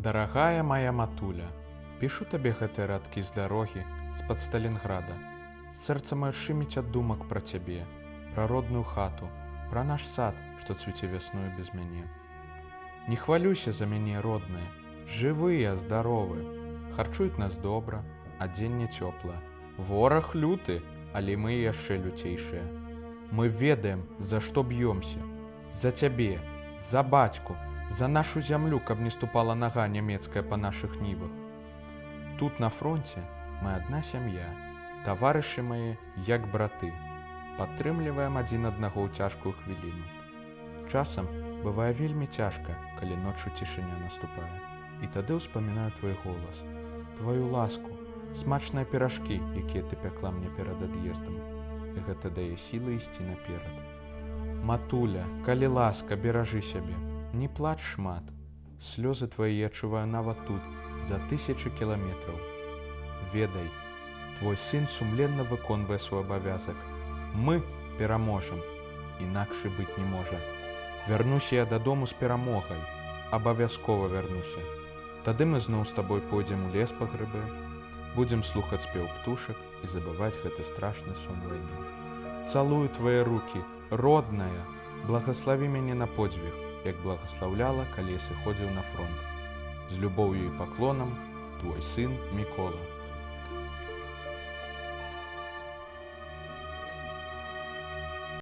Дарагая моя матуля, пішу табе гэтыя радкі з дарогі з-пад Сталінграда. Сэрца маё шчыміць ад думак пра цябе, пра родную хату, пра наш сад, што цвіце вясною без мяне. Не хвалюйся за мяне, родныя, жывыя, здаровы, харчуюць нас добра, адзенне цёплае. Вораг люты, але мы яшчэ люцейшыя. Мы ведаем, за што б'ёмся. За цябе, за бацьку, за нашу зямлю, каб не ступала нага нямецкая па нашых нівах. Тут на фронце мы адна сям'я, таварышы мае, як браты. Падтрымліваем адзін аднаго ў цяжкую хвіліну. Часам бывае вельмі цяжка, калі ноччу цішыня наступае. І тады ўспамінаю твой голас, тваю ласку, смачныя піражкі, якія ты пякла мне перад ад'ездам. І гэта дае сілы ісці наперад. Матуля, калі ласка, беражы сябе. Не плач шмат. Слёзы твае я адчуваю нават тут, за 1000 кіламетраў. Ведай, твой сын сумленна выконвае свой абавязак. Мы пераможам, інакш і быць не можа. Вярнуся я дадому з перамогай. Абавязкова вярнуся. Тады мы зноў з табой пойдзем у лес па грыбы, будзем слухаць спеў птушак і забываць гэты страшны сон вайны. Цалую твае рукі, родная, благаславі мяне на подзвіг, як благаслаўляла, калі сыходзіў на фронт. З любоўю і паклонам, твой сын Мікола.